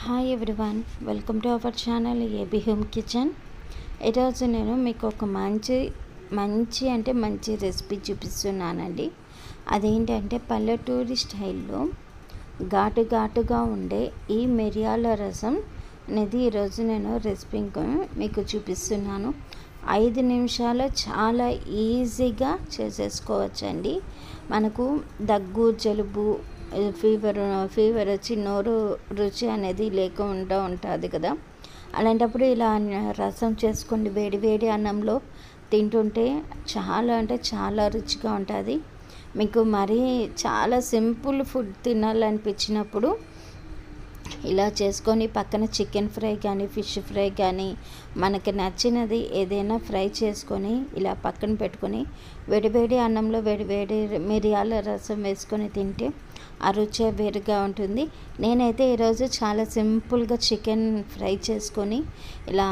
Hi everyone, welcome to our channel AB home kitchen. ఈరోజు నేను మీకు ఒక మంచి రెసిపీ చూపిస్తున్నానండి. అదేంటంటే పల్లెటూరి స్టైల్లో ఘాటుగా ఉండే ఈ మిరియాల రసం అనేది ఈరోజు నేను రెసిపీ మీకు చూపిస్తున్నాను. 5 నిమిషాలు చాలా ఈజీగా చేసేసుకోవచ్చండి. మనకు దగ్గు, జలుబు, ఫీవర్ వచ్చి నోరు రుచి అనేది లేకుండా ఉంటుంది కదా. అలాంటప్పుడు ఇలా రసం చేసుకోండి. వేడి అన్నంలో తింటుంటే చాలా రుచిగా ఉంటుంది. మీకు మరీ చాలా సింపుల్ ఫుడ్ తినాలనిపించినప్పుడు ఇలా చేసుకొని పక్కన చికెన్ ఫ్రై కానీ, ఫిష్ ఫ్రై కానీ, మనకి నచ్చినది ఏదైనా ఫ్రై చేసుకొని ఇలా పక్కన పెట్టుకొని వేడి అన్నంలో వేడి మిరియాల రసం వేసుకొని తింటే ఆ రుచి వేరుగా ఉంటుంది. నేనైతే ఈరోజు చాలా సింపుల్గా చికెన్ ఫ్రై చేసుకొని ఇలా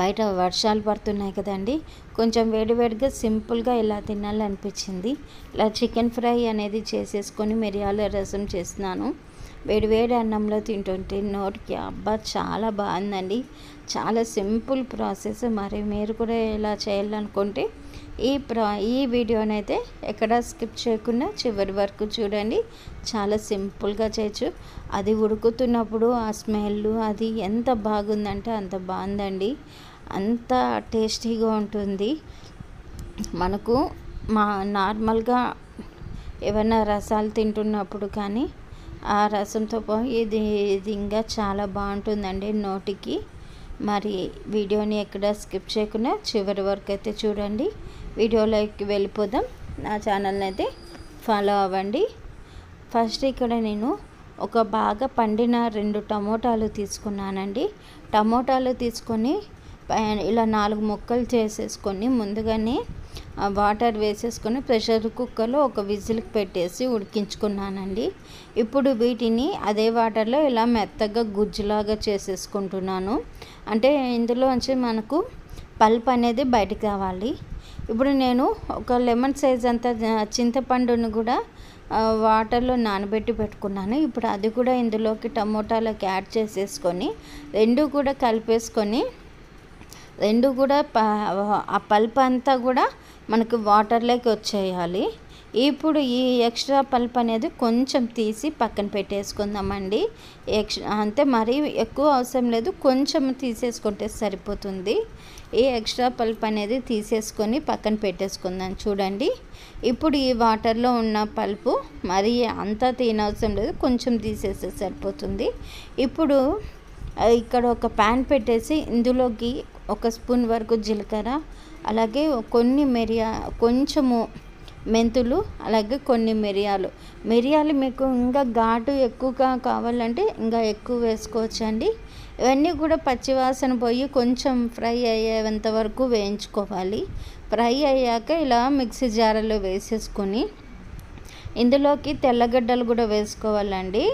బయట వర్షాలు పడుతున్నాయి కదండి, కొంచెం వేడిగా సింపుల్గా ఇలా తినాలనిపించింది. ఇలా చికెన్ ఫ్రై అనేది చేసేసుకొని మిరియాల రసం చేస్తున్నాను. వేడి అన్నంలో తింటుంటే నోటికి చాలా బాగుందండి. చాలా సింపుల్ ప్రాసెస్. మరి మీరు కూడా ఇలా చేయాలనుకుంటే ఈ వీడియోనైతే ఎక్కడ స్కిప్ చేయకుండా చివరి వరకు చూడండి. చాలా సింపుల్గా చేయొచ్చు. అది ఉడుకుతున్నప్పుడు ఆ స్మెల్ అది ఎంత బాగుందంటే అంత బాగుందండి. అంత టేస్టీగా ఉంటుంది. మనకు నార్మల్గా ఏమైనా రసాలు తింటున్నప్పుడు కానీ ఆ రసంతో ఇది ఇంకా చాలా బాగుంటుందండి నోటికి. మరి వీడియోని ఎక్కడ స్కిప్ చేయకుండా చివరి వరకు అయితే చూడండి. వీడియోలోకి వెళ్ళిపోదాం. నా ఛానల్ని అయితే ఫాలో అవ్వండి. ఫస్ట్ ఇక్కడ నేను ఒక బాగా పండిన 2 టమోటాలు తీసుకున్నానండి. టమోటాలు తీసుకొని ఇలా 4 ముక్కలు చేసేసుకొని ముందుగానే వాటర్ వేసేసుకొని ప్రెషర్ కుక్కర్లో ఒక విజిల్కి పెట్టేసి ఉడికించుకున్నానండి. ఇప్పుడు వీటిని అదే వాటర్లో ఇలా మెత్తగా గుజ్జులాగా చేసేసుకుంటున్నాను. అంటే ఇందులోంచి మనకు పల్ప్ అనేది బయటకు రావాలి. ఇప్పుడు నేను ఒక లెమన్ సైజ్ అంత చింతపండును కూడా వాటర్లో నానబెట్టి పెట్టుకున్నాను. ఇప్పుడు అది కూడా ఇందులోకి టమోటాలకి యాడ్ చేసేసుకొని 2 కూడా కలిపేసుకొని 2 కూడా ఆ పల్ప్ అంతా కూడా మనకు వాటర్లోకి వచ్చేయాలి. ఇప్పుడు ఈ ఎక్స్ట్రా పల్ప్ అనేది కొంచెం తీసి పక్కన పెట్టేసుకుందామండి. అంతే, మరీ ఎక్కువ అవసరం లేదు, కొంచెం తీసేసుకుంటే సరిపోతుంది. ఈ ఎక్స్ట్రా పల్ప్ అనేది తీసేసుకొని పక్కన పెట్టేసుకుందాం. చూడండి, ఇప్పుడు ఈ వాటర్లో ఉన్న పల్పు మరీ అంతా తీయనవసరం లేదు, కొంచెం తీసేస్తే సరిపోతుంది. ఇప్పుడు ఇక్కడ ఒక ప్యాన్ పెట్టేసి ఇందులోకి 1 స్పూన్ వరకు జీలకర్ర, అలాగే కొంచెము మెంతులు, అలాగే కొన్ని మిరియాలు మీకు ఇంకా ఘాటు ఎక్కువగా కావాలంటే ఇంకా ఎక్కువ వేసుకోవచ్చండి. ఇవన్నీ కూడా పచ్చివాసన పోయి కొంచెం ఫ్రై అయ్యేంత వరకు వేయించుకోవాలి. ఫ్రై అయ్యాక ఇలా మిక్సీ జార్లో వేసేసుకొని ఇందులోకి తెల్లగడ్డలు కూడా వేసుకోవాలండి.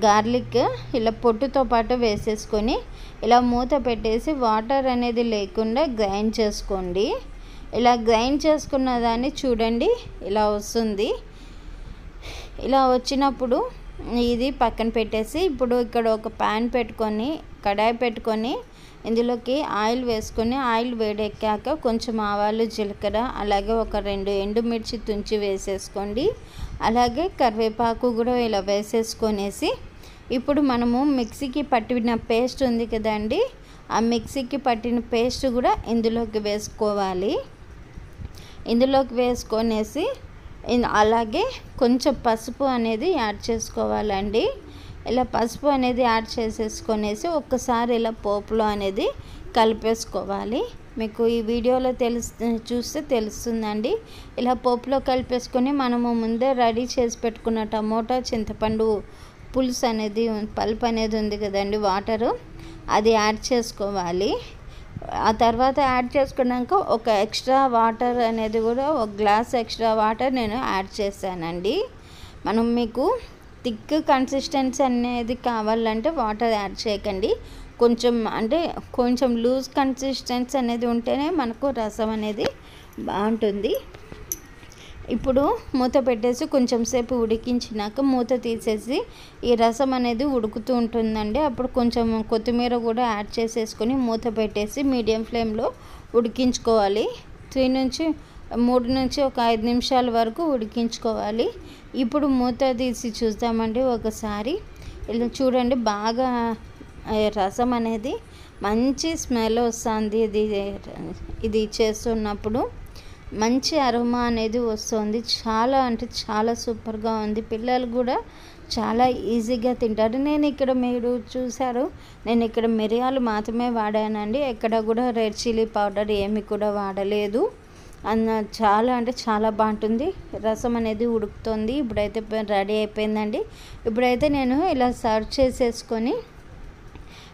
గార్లిక్ ఇలా పొట్టుతో పాటు వేసేసుకొని ఇలా మూత పెట్టేసి వాటర్ అనేది లేకుండా గ్రైండ్ చేసుకోండి. ఇలా గ్రైండ్ చేసుకున్న దాన్ని చూడండి ఇలా వస్తుంది. ఇలా వచ్చినప్పుడు ఇది పక్కన పెట్టేసి ఇప్పుడు ఇక్కడ ఒక ప్యాన్ పెట్టుకొని కడాయి పెట్టుకొని ఇందులోకి ఆయిల్ వేసుకొని ఆయిల్ వేడెక్కాక కొంచెం ఆవాలు, జీలకర్ర, అలాగే ఒక 2 ఎండుమిర్చి తుంచి వేసేసుకోండి. అలాగే కరివేపాకు కూడా ఇలా వేసేసుకొనేసి ఇప్పుడు మనము మిక్సీకి పట్టిన పేస్ట్ ఉంది కదండి, ఆ మిక్సీకి పట్టిన పేస్ట్ కూడా ఇందులోకి వేసుకోవాలి. ఇందులోకి వేసుకొనేసి అలాగే కొంచెం పసుపు అనేది యాడ్ చేసుకోవాలండి. ఇలా పసుపు అనేది యాడ్ చేసేసుకొనేసి ఒక్కసారి ఇలా పోపులో అనేది కలిపేసుకోవాలి. మీకు ఈ వీడియోలో చూస్తే తెలుస్తుందండి. ఇలా పోపులో కలిపేసుకొని మనము ముందే రెడీ చేసి పెట్టుకున్న టమోటా, చింతపండు పులుసు అనేది పల్ప్ అనేది ఉంది కదండి, వాటరు అది యాడ్ చేసుకోవాలి. ఆ తర్వాత యాడ్ చేసుకున్నాక ఒక ఎక్స్ట్రా వాటర్ అనేది కూడా 1 గ్లాస్ ఎక్స్ట్రా వాటర్ నేను యాడ్ చేశానండి. మీకు థిక్ కన్సిస్టెన్సీ అనేది కావాలంటే వాటర్ యాడ్ చేయకండి. కొంచెం లూజ్ కన్సిస్టెన్సీ అనేది ఉంటేనే మనకు రసం అనేది బాగుంటుంది. ఇప్పుడు మూత పెట్టేసి కొంచెం సేపు ఉడికించినాక మూత తీసేసి ఈ రసం అనేది ఉడుకుతూ ఉంటుందండి. అప్పుడు కొంచెం కొత్తిమీర కూడా యాడ్ చేసేసుకొని మూత పెట్టేసి మీడియం ఫ్లేమ్లో ఉడికించుకోవాలి. 3 నుంచి ఒక 5 నిమిషాల వరకు ఉడికించుకోవాలి. ఇప్పుడు మూత తీసి చూద్దామండి ఒకసారి. ఇలా చూడండి, బాగా రసం అనేది మంచి స్మెల్ వస్తుంది. ఇది చేస్తున్నప్పుడు మంచి అరోమా అనేది వస్తుంది. చాలా అంటే చాలా సూపర్గా ఉంది. పిల్లలు కూడా చాలా ఈజీగా తింటారు. నేను ఇక్కడ మీరు చూసారు, నేను ఇక్కడ మిరియాలు మాత్రమే వాడానండి. ఎక్కడ కూడా రెడ్ చిల్లీ పౌడర్ ఏమి కూడా వాడలేదు. చాలా అంటే చాలా బాగుంటుంది. రసం అనేది ఉడుకుతుంది. ఇప్పుడైతే రెడీ అయిపోయిందండి. ఇప్పుడైతే నేను ఇలా సర్వ్ చేసేసుకొని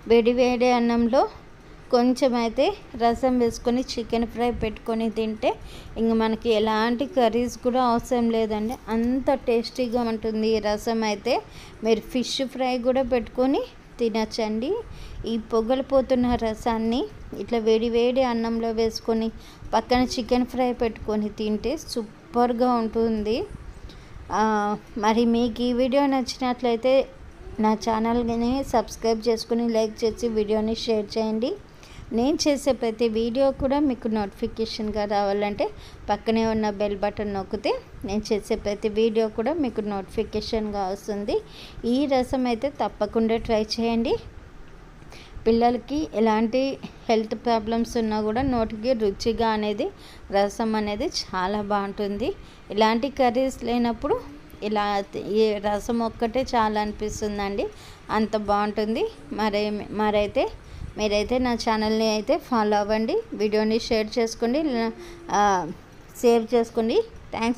వేడి వేడి అన్నంలో కొంచెం అయితే రసం వేసుకొని చికెన్ ఫ్రై పెట్టుకొని తింటే ఇంక మనకి ఎలాంటి కర్రీస్ కూడా అవసరం లేదండి. అంత టేస్టీగా ఉంటుంది ఈ రసం అయితే. మీరు ఫిష్ ఫ్రై కూడా పెట్టుకొని తినచ్చండి. ఈ పొగలిపోతున్న రసాన్ని ఇట్లా వేడి వేడి అన్నంలో వేసుకొని పక్కన చికెన్ ఫ్రై పెట్టుకొని తింటే సూపర్గా ఉంటుంది. మరి మీకు ఈ వీడియో నచ్చినట్లయితే నా ఛానల్ని సబ్స్క్రైబ్ చేసుకుని లైక్ చేసి వీడియోని షేర్ చేయండి. నేను చేసే ప్రతి వీడియో కూడా మీకు నోటిఫికేషన్గా రావాలంటే పక్కనే ఉన్న బెల్ బటన్ నొక్కితే నేను చేసే ప్రతి వీడియో కూడా మీకు నోటిఫికేషన్గా వస్తుంది. ఈ రసం అయితే తప్పకుండా ట్రై చేయండి. పిల్లలకి ఎలాంటి హెల్త్ ప్రాబ్లమ్స్ ఉన్నా కూడా నోటికి రుచిగా అనేది రసం అనేది చాలా బాగుంటుంది. ఇలాంటి కర్రీస్ లేనప్పుడు ఇలా ఈ రసం ఒక్కటే చాలా అనిపిస్తుందండి. అంత బాగుంటుంది. మీరైతే నా ఛానల్ని అయితే ఫాలో అవ్వండి. వీడియోని షేర్ చేసుకోండి, సేవ్ చేసుకోండి. థ్యాంక్స్.